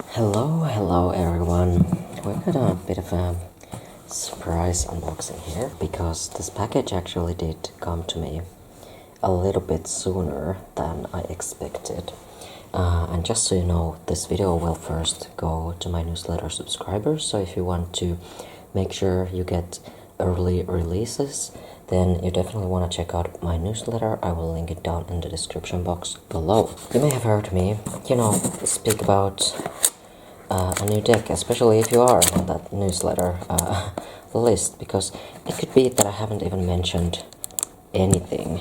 Hello everyone. We've got a bit of a surprise unboxing here because this package actually did come to me a little bit sooner than I expected. And just so you know, this video will first go to my newsletter subscribers, so if you want to make sure you get early releases, then you definitely want to check out my newsletter. I will link it down in the description box below. You may have heard me, speak about a new deck, especially if you are on that newsletter list, because it could be that I haven't even mentioned anything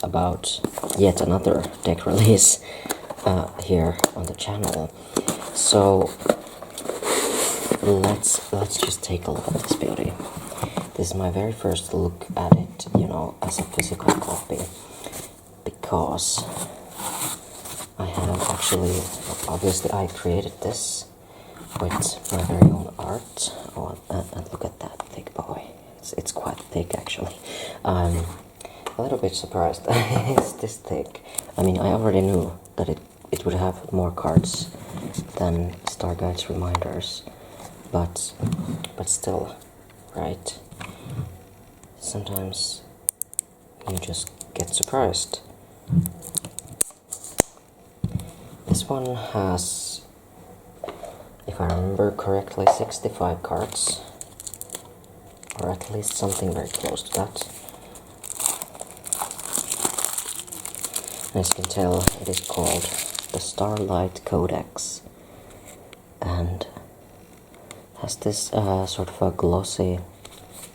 about yet another deck release here on the channel. So let's just take a look at this beauty. This is my very first look at it, as a physical copy, because I have actually, obviously I created this with my very own art. Oh, and look at that thick boy. It's quite thick actually. I'm a little bit surprised that it's this thick. I mean, I already knew that it would have more cards than Starlight's reminders, but still, right? Sometimes you just get surprised. This one has, if I remember correctly, 65 cards, or at least something very close to that. As you can tell, it is called the StarLight Codex, and has this sort of a glossy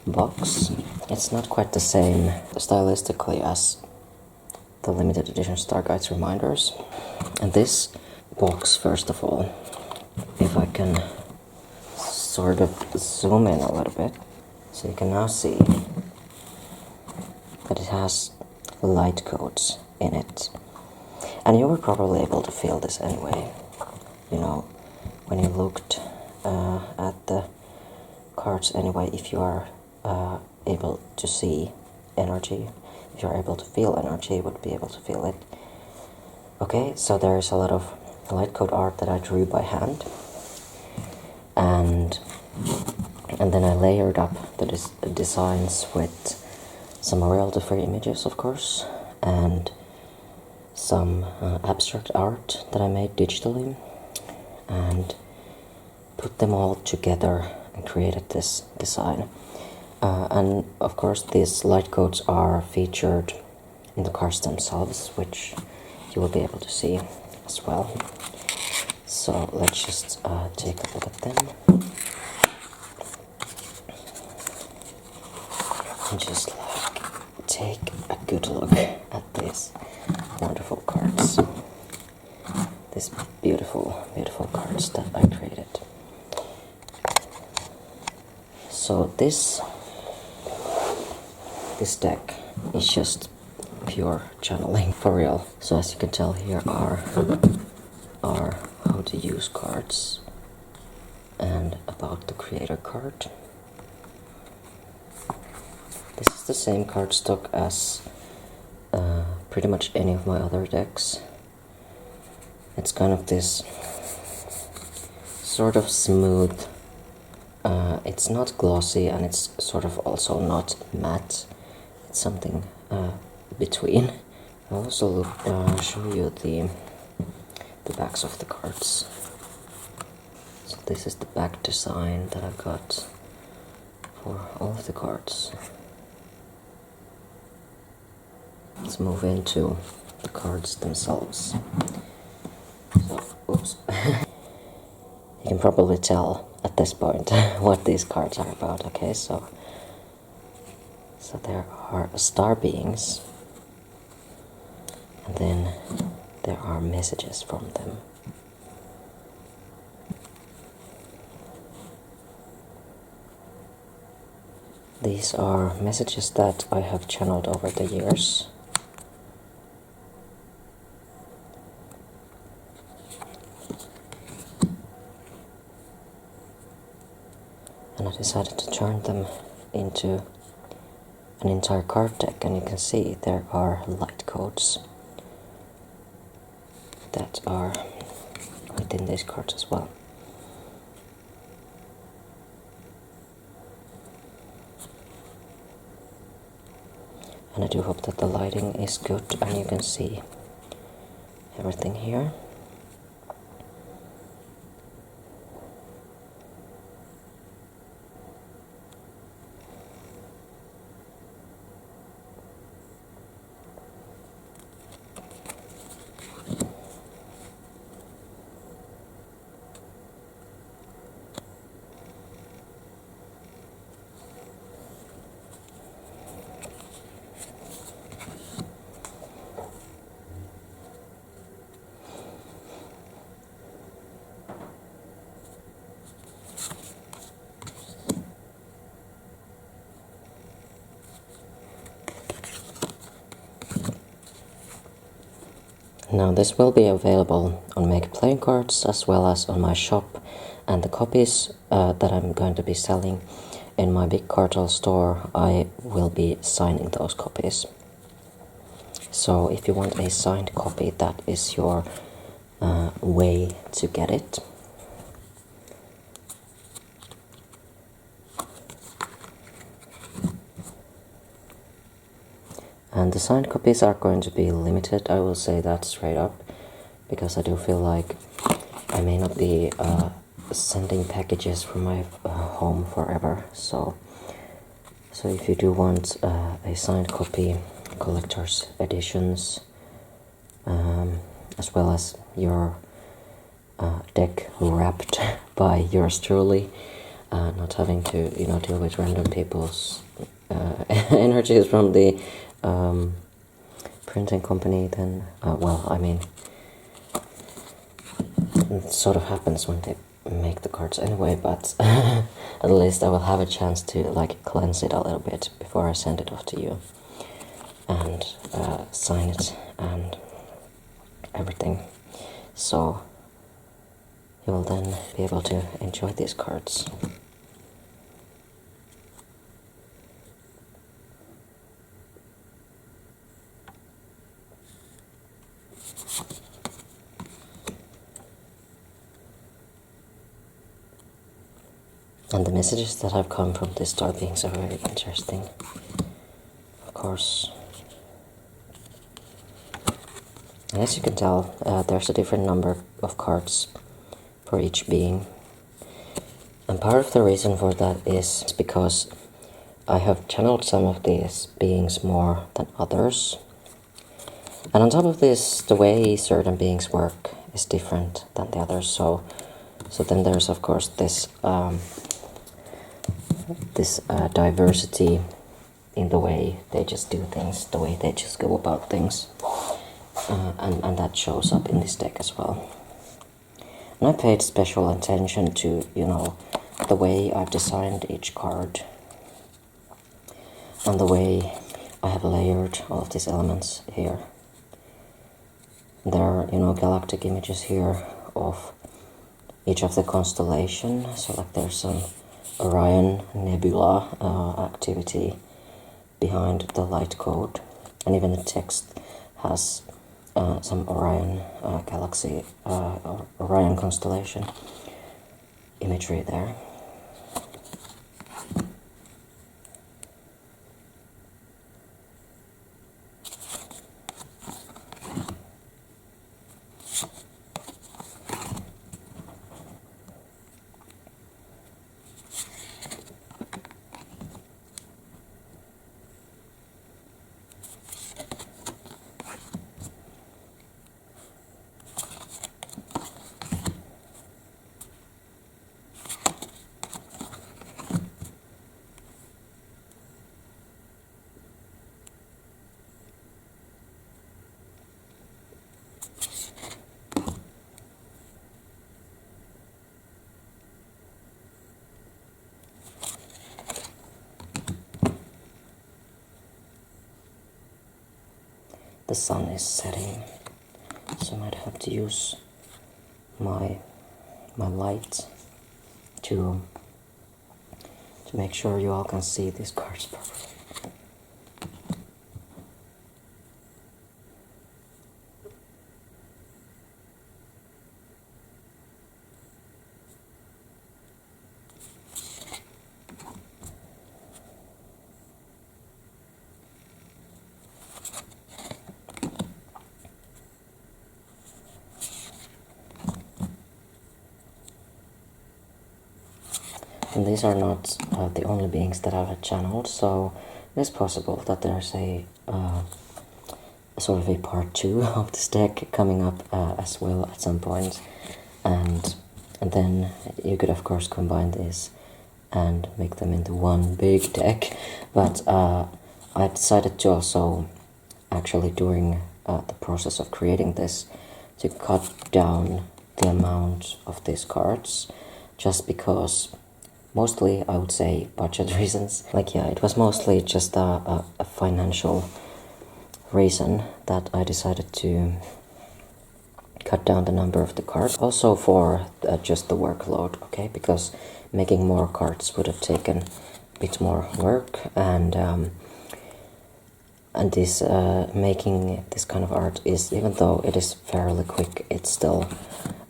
box. It's not quite the same stylistically as the limited edition Starlight's reminders. And this box, first of all, if I can sort of zoom in a little bit, so you can now see that it has light codes in it. And you were probably able to feel this anyway, when you looked at the cards anyway, if you are able to see energy, if you're able to feel energy, you would be able to feel it. Okay, so there's a lot of light code art that I drew by hand, and then I layered up the designs with some royalty-free images, of course, and some abstract art that I made digitally, and put them all together and created this design. And of course these light codes are featured in the cards themselves, which you will be able to see as well. So let's just take a look at them and just take a good look at these wonderful cards. These beautiful, beautiful cards that I created. So this deck is just pure channeling, for real. So as you can tell, here are how to use cards and about the creator card. This is the same cardstock as pretty much any of my other decks. It's kind of this sort of smooth, it's not glossy, and it's sort of also not matte. It's something between. I'll also show you the backs of the cards. So this is the back design that I got for all of the cards. Let's move into the cards themselves. So, oops. You can probably tell at this point what these cards are about. Okay, so there are star beings, and then there are messages from them. These are messages that I have channeled over the years. And I decided to turn them into an entire card deck, and you can see there are light codes that are right in these cards as well. And I do hope that the lighting is good and you can see everything here. Now this will be available on Make Playing Cards as well as on my shop, and the copies that I'm going to be selling in my big cartel store, I will be signing those copies. So if you want a signed copy, that is your way to get it. And the signed copies are going to be limited, I will say that straight up, because I do feel like I may not be sending packages from my home forever. So if you do want a signed copy, collector's editions, as well as your deck wrapped by yours truly, not having to deal with random people's energies from the printing company, then well, I mean, it sort of happens when they make the cards anyway, but at least I will have a chance to like cleanse it a little bit before I send it off to you and sign it and everything, so you will then be able to enjoy these cards. And the messages that have come from these star beings are very interesting, of course. And as you can tell, there's a different number of cards for each being. And part of the reason for that is because I have channeled some of these beings more than others. And on top of this, the way certain beings work is different than the others. So then there's of course this diversity in the way they just do things, the way they just go about things, and that shows up in this deck as well. And I paid special attention to the way I've designed each card and the way I have layered all of these elements here. There are galactic images here of each of the constellation, so like there's some Orion Nebula activity behind the light code, and even the text has some Orion galaxy, Orion constellation imagery there. The sun is setting, so I might have to use my light to make sure you all can see these cards properly. And these are not the only beings that I've channeled, so it is possible that there's a sort of a part 2 of this deck coming up as well at some point. And then you could of course combine these and make them into one big deck. But I decided to also, actually during the process of creating this, to cut down the amount of these cards, just because, mostly I would say budget reasons. Like, yeah, it was mostly just a financial reason that I decided to cut down the number of the cards. Also for just the workload, okay? Because making more cards would have taken a bit more work, and this making this kind of art is, even though it is fairly quick, it's still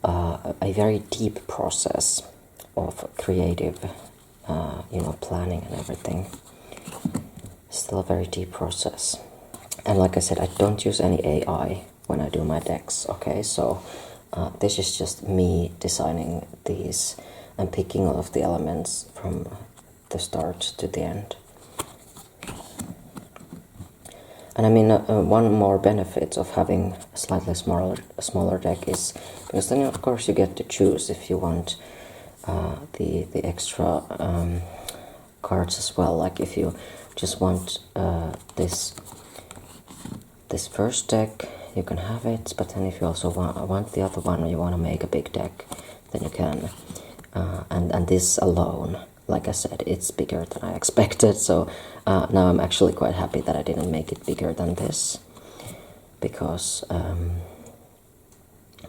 a very deep process of creative, planning and everything. Still a very deep process. And like I said, I don't use any AI when I do my decks, okay? So this is just me designing these and picking all of the elements from the start to the end. And I mean, one more benefit of having a slightly smaller deck is because then of course you get to choose if you want the extra cards as well. Like if you just want this first deck, you can have it, but then if you also want the other one, or you want to make a big deck, then you can. And this alone, like I said, it's bigger than I expected, so now I'm actually quite happy that I didn't make it bigger than this, because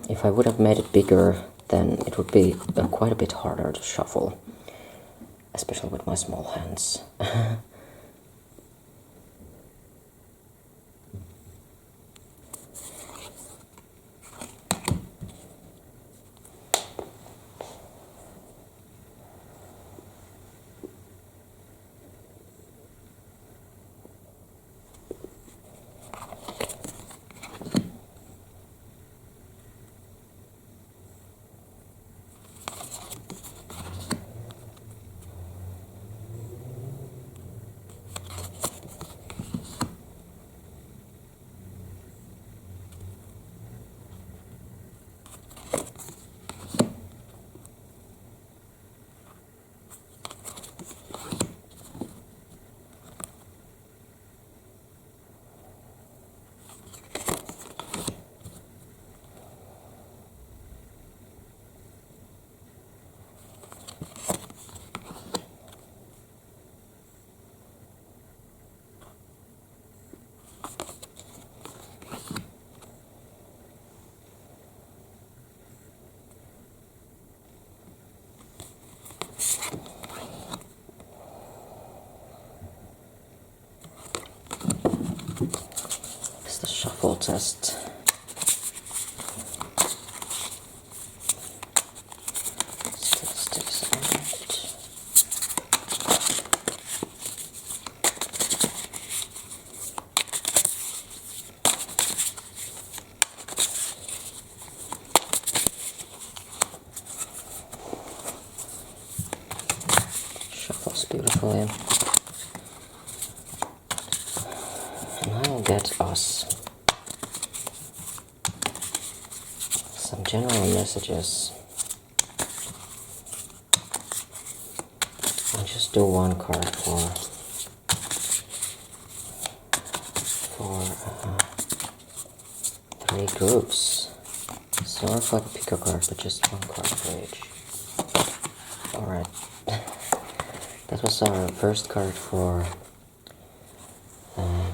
if I would have made it bigger, then it would be quite a bit harder to shuffle, especially with my small hands. It's the shuffle test. Shuffles beautifully. And I'll get us some general messages. I'll just do one card for 3 groups. Sort of like a pick a card, but just one card for each. Alright. That was our first card for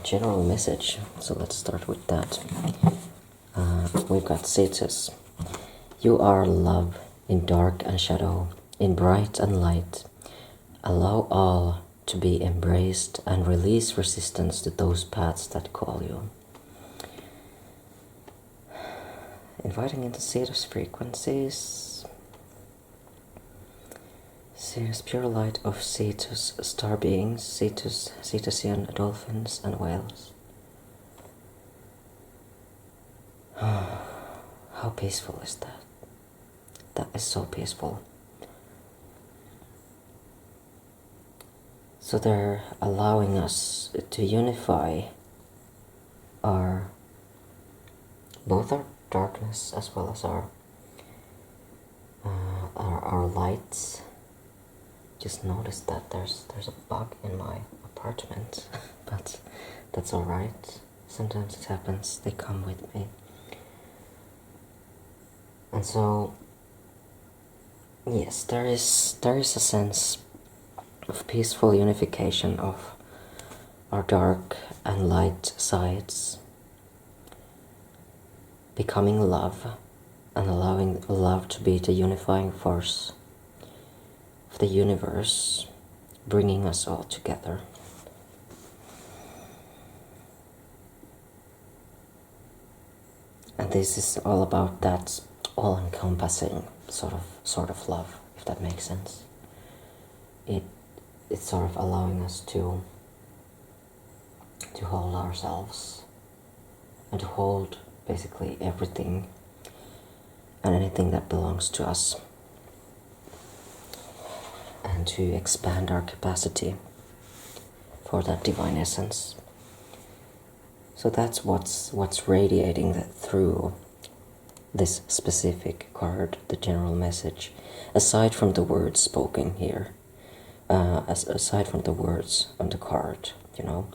general message, so let's start with that. We've got Cetus. You are love in dark and shadow, in bright and light. Allow all to be embraced and release resistance to those paths that call you. Inviting into Cetus frequencies. Cetus, pure light of Cetus, star beings, Cetus, Cetusian dolphins and whales. How peaceful is that? That is so peaceful. So they're allowing us to unify our both our darkness as well as our lights. Just noticed that there's a bug in my apartment, but that's all right. Sometimes it happens. They come with me, and so yes, there is a sense of peaceful unification of our dark and light sides, becoming love and allowing love to be the unifying force of the universe, bringing us all together. And this is all about that all-encompassing sort of love, if that makes sense. It's sort of allowing us to hold ourselves and to hold basically everything and anything that belongs to us, and to expand our capacity for that divine essence. So that's what's radiating through this specific card, the general message, aside from the words spoken here, aside from the words on the card, you know.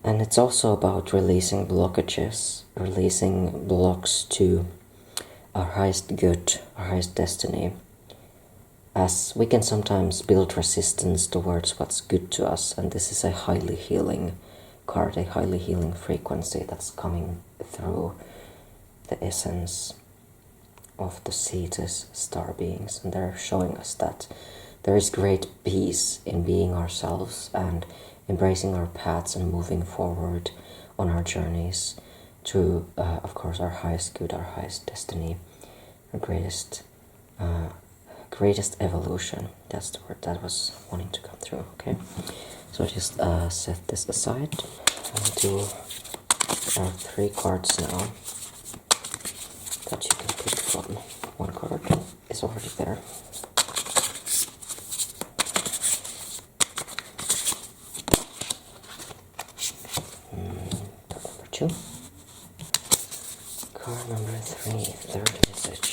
And it's also about releasing blockages, releasing blocks to our highest good, our highest destiny, as we can sometimes build resistance towards what's good to us, and this is a highly healing card, a highly healing frequency that's coming through the essence of the Cetus star beings, and they're showing us that there is great peace in being ourselves and embracing our paths and moving forward on our journeys to, of course, our highest good, our highest destiny, our greatest evolution. That's the word that was wanting to come through. Okay, so just set this aside and do our 3 cards now that you can pick from. One card is already there. Card number 2. Card number 3, third message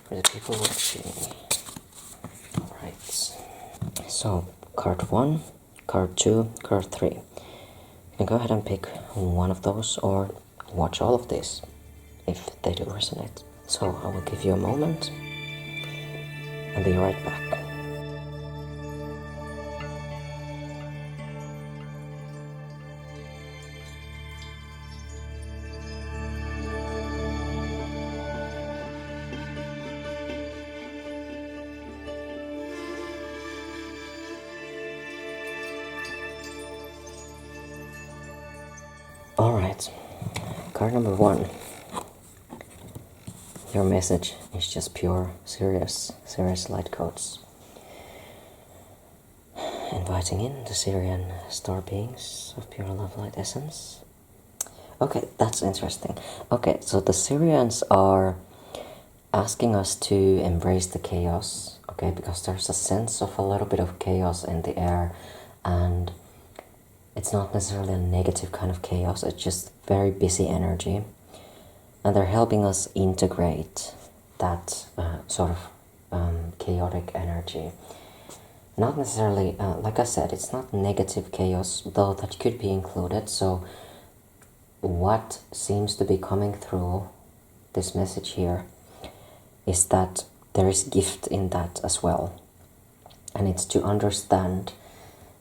for the people watching. Alright. So, card 1, card 2, card 3. You can go ahead and pick one of those or watch all of these if they do resonate. So, I will give you a moment and be right back. Alright, card number 1. Your message is just pure, serious light codes. Inviting in the Syrian star beings of pure love light essence. Okay, that's interesting. Okay, so the Syrians are asking us to embrace the chaos, okay, because there's a sense of a little bit of chaos in the air, and it's not necessarily a negative kind of chaos, it's just very busy energy. And they're helping us integrate that sort of chaotic energy. Not necessarily, like I said, it's not negative chaos, though that could be included. So what seems to be coming through this message here is that there is gift in that as well. And it's to understand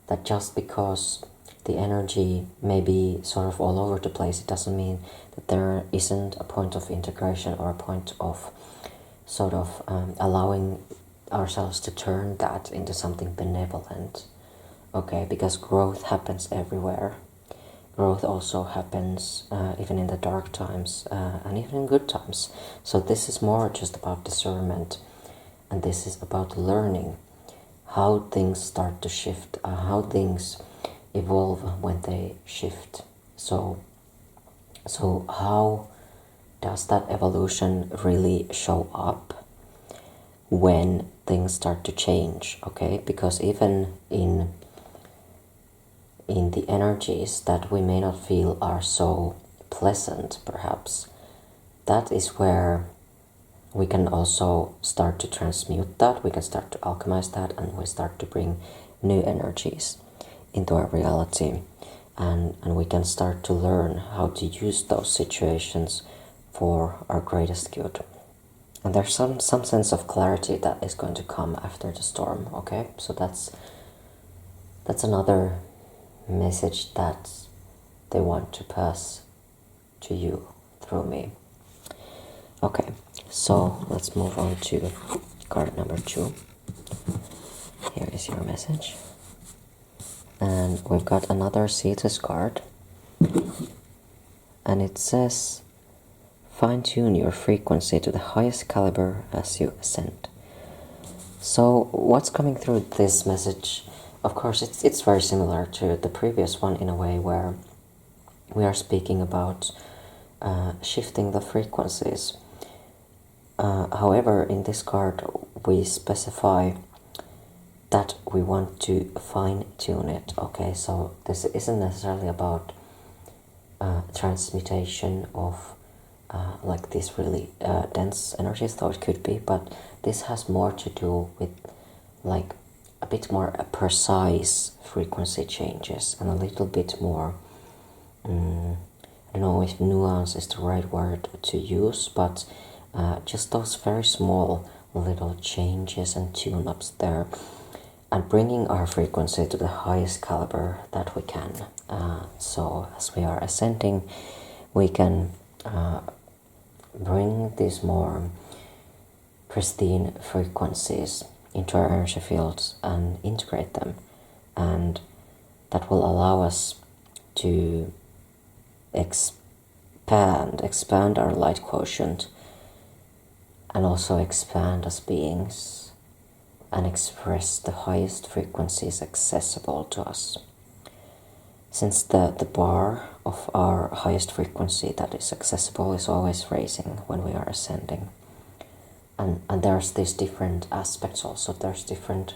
that just because the energy may be sort of all over the place, it doesn't mean that there isn't a point of integration or a point of sort of allowing ourselves to turn that into something benevolent. Okay, because growth happens everywhere. Growth also happens even in the dark times and even in good times. So this is more just about discernment, and this is about learning how things start to shift, how things evolve when they shift. So how does that evolution really show up when things start to change, okay? Because even in the energies that we may not feel are so pleasant, perhaps, that is where we can also start to transmute that, we can start to alchemize that, and we start to bring new energies into our reality. And we can start to learn how to use those situations for our greatest good. And there's some sense of clarity that is going to come after the storm, okay? So that's another message that they want to pass to you through me. Okay, so let's move on to card number 2. Here is your message. And we've got another Cetus card. And it says, fine-tune your frequency to the highest caliber as you ascend. So what's coming through this message? Of course, it's very similar to the previous one in a way, where we are speaking about shifting the frequencies. However, in this card, we specify that we want to fine-tune it, okay? So this isn't necessarily about transmutation of like these really dense energies, though it could be, but this has more to do with like a bit more precise frequency changes and a little bit more, I don't know if nuance is the right word to use, but just those very small little changes and tune-ups there, and bringing our frequency to the highest caliber that we can. So as we are ascending, we can bring these more pristine frequencies into our energy fields and integrate them, and that will allow us to expand our light quotient, and also expand as beings and express the highest frequencies accessible to us. Since the bar of our highest frequency that is accessible is always raising when we are ascending. And there's these different aspects also, there's different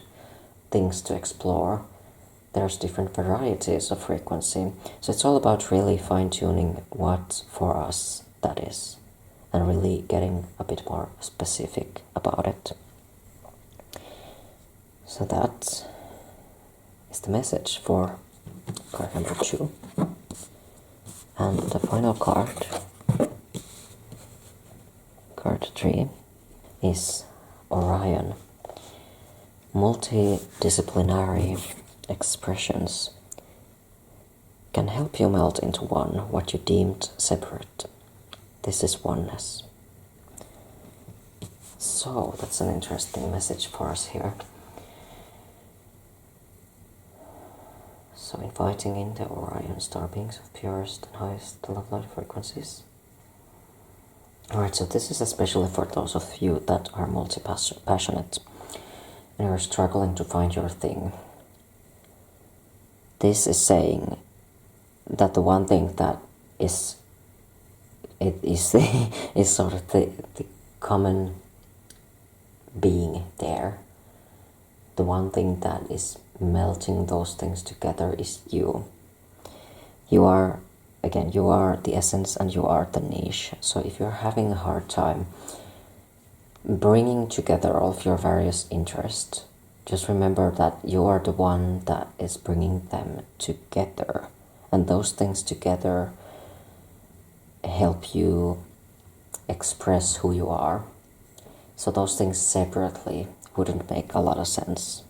things to explore, there's different varieties of frequency. So it's all about really fine-tuning what for us that is, and really getting a bit more specific about it. So that is the message for card number 2. And the final card, card 3, is Orion. Multidisciplinary expressions can help you melt into one what you deemed separate. This is oneness. So that's an interesting message for us here. So inviting in the Orion star beings of purest and highest love light frequencies. Alright, so this is especially for those of you that are multi-passionate and are struggling to find your thing. This is saying that the one thing that is sort of the common being there. The one thing that is melting those things together is you. You are the essence and you are the niche. So if you're having a hard time bringing together all of your various interests, just remember that you are the one that is bringing them together. And those things together help you express who you are. So those things separately wouldn't make a lot of sense.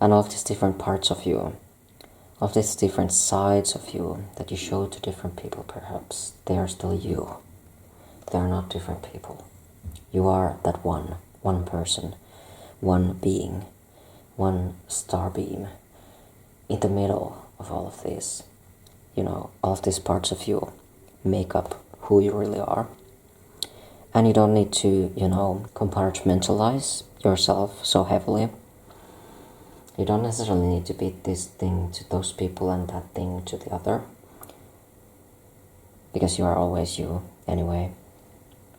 And all of these different parts of you, of these different sides of you that you show to different people perhaps, they are still you. They are not different people. You are that one person, one being, one star beam in the middle of all of these. All of these parts of you make up who you really are. And you don't need to, compartmentalize yourself so heavily. You don't necessarily need to be this thing to those people and that thing to the other. Because you are always you, anyway.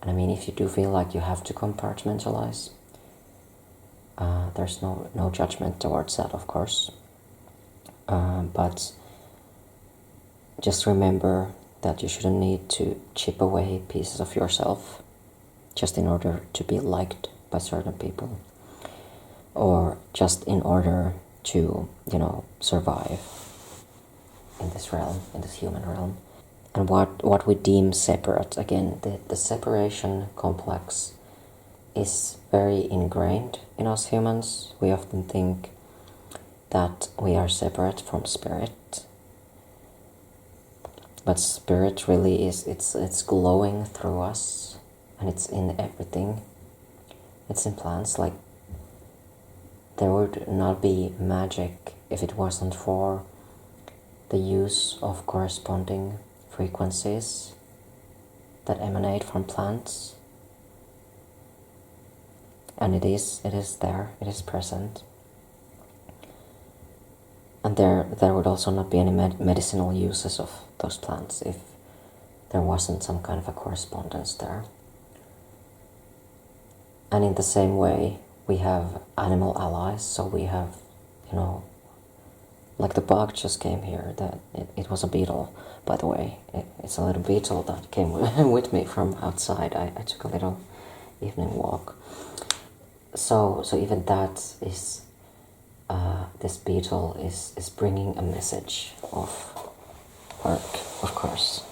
And I mean, if you do feel like you have to compartmentalize, There's no judgment towards that, of course. But just remember that you shouldn't need to chip away pieces of yourself just in order to be liked by certain people, or just in order to, survive in this realm, in this human realm. And what we deem separate, again, the separation complex is very ingrained in us humans. We often think that we are separate from spirit, but spirit really is, it's glowing through us, and it's in everything. It's in plants. Like, there would not be magic if it wasn't for the use of corresponding frequencies that emanate from plants. And it is there, it is present. And there would also not be any medicinal uses of those plants if there wasn't some kind of a correspondence there. And in the same way, we have animal allies, so we have, like the bug just came here, it was a beetle, by the way. It's a little beetle that came with me from outside. I took a little evening walk. So even that is, this beetle is bringing a message of work, of course.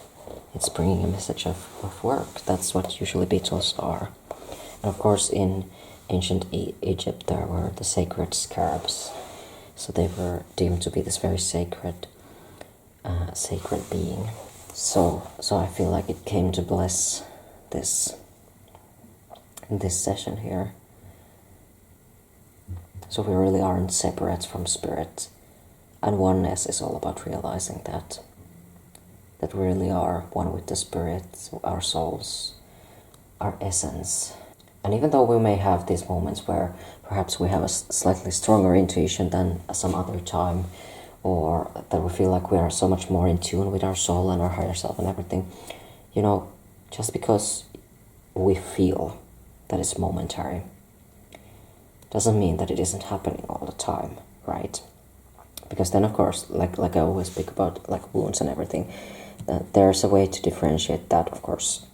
It's bringing a message of work. That's what usually beetles are. And of course, in ancient Egypt, there were the sacred scarabs. So they were deemed to be this very sacred being. So I feel like it came to bless this session here. So we really aren't separate from spirit. And oneness is all about realizing that we really are one with the spirit, our souls, our essence. And even though we may have these moments where perhaps we have a slightly stronger intuition than some other time, or that we feel like we are so much more in tune with our soul and our higher self and everything, just because we feel that it's momentary doesn't mean that it isn't happening all the time, right? Because then, of course, like I always speak about, like wounds and everything, there's a way to differentiate that, of course,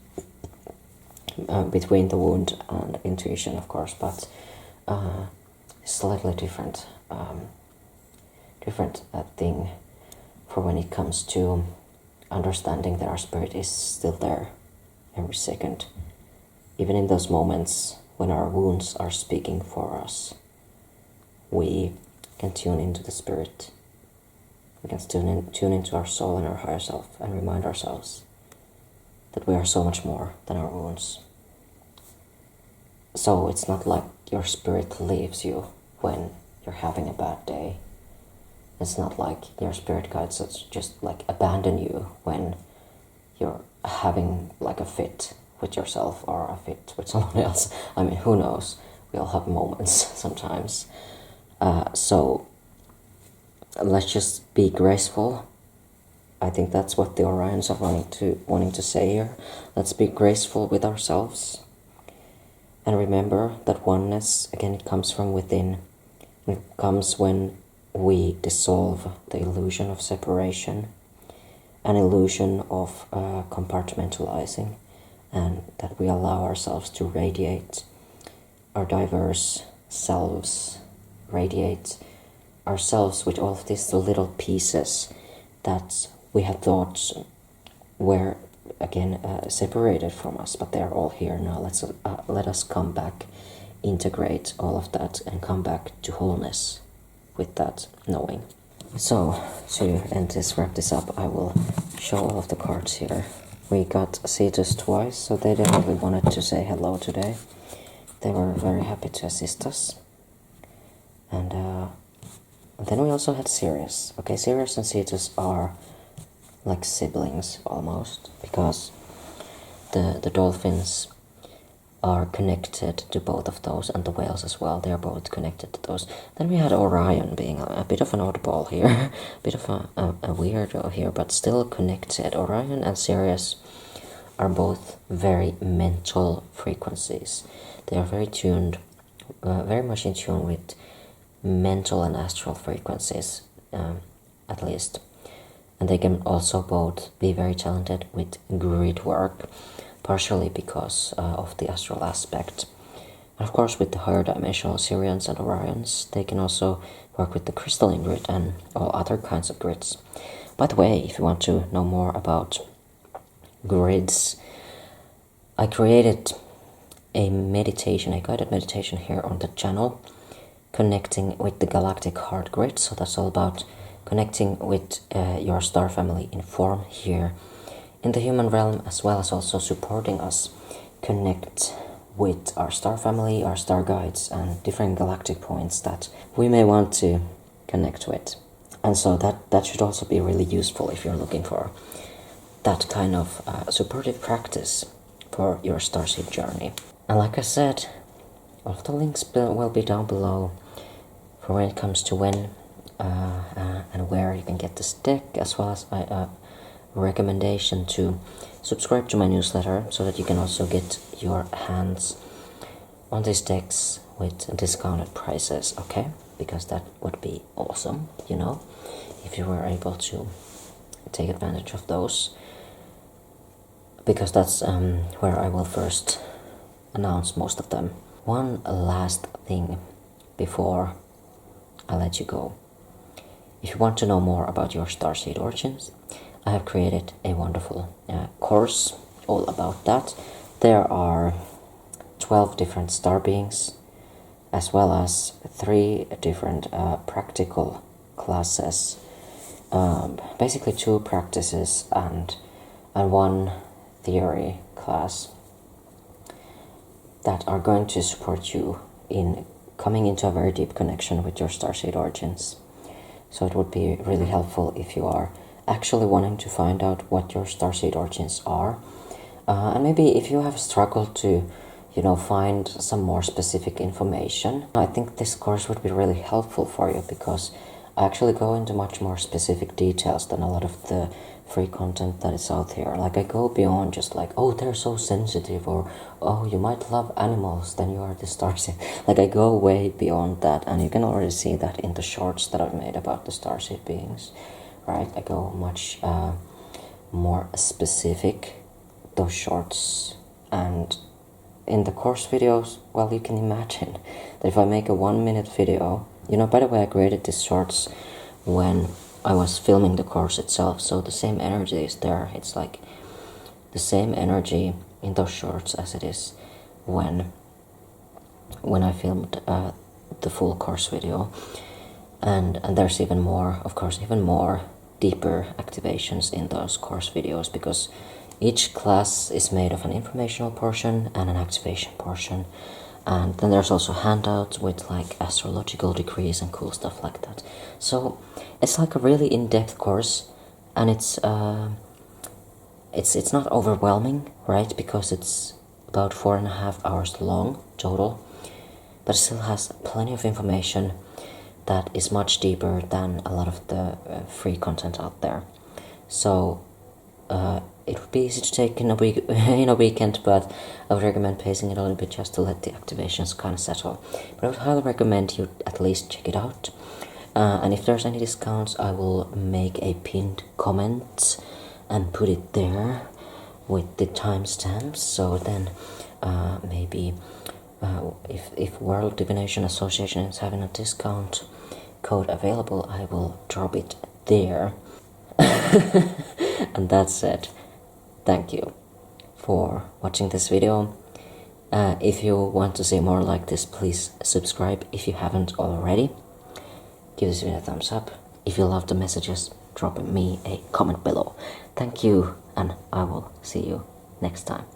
between the wound and intuition, of course, but slightly different thing for when it comes to understanding that our spirit is still there every second, even in those moments when our wounds are speaking for us. We can tune into the spirit. We can tune into our soul and our higher self and remind ourselves that we are so much more than our wounds. So it's not like your spirit leaves you when you're having a bad day. It's not like your spirit guides just like abandon you when you're having like a fit with yourself or a fit with someone else. I mean, who knows? We all have moments sometimes. So let's just be graceful. I think that's what the Orions are wanting to say here. Let's be graceful with ourselves. And remember that oneness, again, it comes from within. It comes when we dissolve the illusion of separation, an illusion of compartmentalizing, and that we allow ourselves to radiate our diverse selves, radiate ourselves with all of these little pieces that we had thought were, again, separated from us, but they're all here now. Let us come back, integrate all of that, and come back to wholeness with that knowing. So to wrap this up, I will show all of the cards here. We got Cetus twice, so they definitely wanted to say hello today. They were very happy to assist us. And then we also had Sirius. Okay, Sirius and Cetus are like siblings almost, because the dolphins are connected to both of those, and the whales as well. They are both connected to those. Then we had Orion being a bit of an oddball here, a bit of a weirdo here, but still connected. Orion and Sirius are both very mental frequencies. They are very tuned very much in tune with mental and astral frequencies, at least. And they can also both be very talented with grid work, partially because of the astral aspect. And of course, with the higher dimensional Sirians and Orions, they can also work with the crystalline grid and all other kinds of grids. By the way, if you want to know more about grids, I created a guided meditation here on the channel, connecting with the Galactic heart grid. So that's all about connecting with your star family in form here in the human realm, as well as also supporting us connect with our star family, our star guides, and different galactic points that we may want to connect with. And so that should also be really useful if you're looking for that kind of supportive practice for your starseed journey. And like I said, all of the links will be down below for when it comes to when and where you can get this deck, as well as a recommendation to subscribe to my newsletter so that you can also get your hands on these decks with discounted prices, okay? Because that would be awesome, you know, if you were able to take advantage of those, because that's where I will first announce most of them. One last thing before I let you go. If you want to know more about your starseed origins, I have created a wonderful course all about that. There are 12 different star beings, as well as 3 different practical classes. Basically 2 practices and 1 theory class that are going to support you in coming into a very deep connection with your starseed origins. So it would be really helpful if you are actually wanting to find out what your starseed origins are. And maybe if you have struggled to, find some more specific information, I think this course would be really helpful for you, because I actually go into much more specific details than a lot of the free content that is out here. Like, I go beyond just like, oh, they're so sensitive, or oh, you might love animals, then you are the starseed. Like, I go way beyond that, and you can already see that in the shorts that I've made about the starseed beings, right? I go much more specific, those shorts. And in the course videos, well, you can imagine that if I make a 1-minute video, by the way, I created these shorts when I was filming the course itself, so the same energy is there. It's like the same energy in those shorts as it is when I filmed the full course video. And there's even more, of course, even more deeper activations in those course videos, because each class is made of an informational portion and an activation portion. And then there's also handouts with like astrological degrees and cool stuff like that. So it's like a really in-depth course, and it's not overwhelming, right? Because it's about 4.5 hours long total, but it still has plenty of information that is much deeper than a lot of the free content out there. So it would be easy to take in a week, in a weekend, but I would recommend pacing it a little bit just to let the activations kind of settle. But I would highly recommend you at least check it out. And if there's any discounts, I will make a pinned comment and put it there with the timestamps. So then maybe if World Divination Association is having a discount code available, I will drop it there. And that's it. Thank you for watching this video. If you want to see more like this, please subscribe if you haven't already. Give this video a thumbs up. If you love the messages, drop me a comment below. Thank you, and I will see you next time.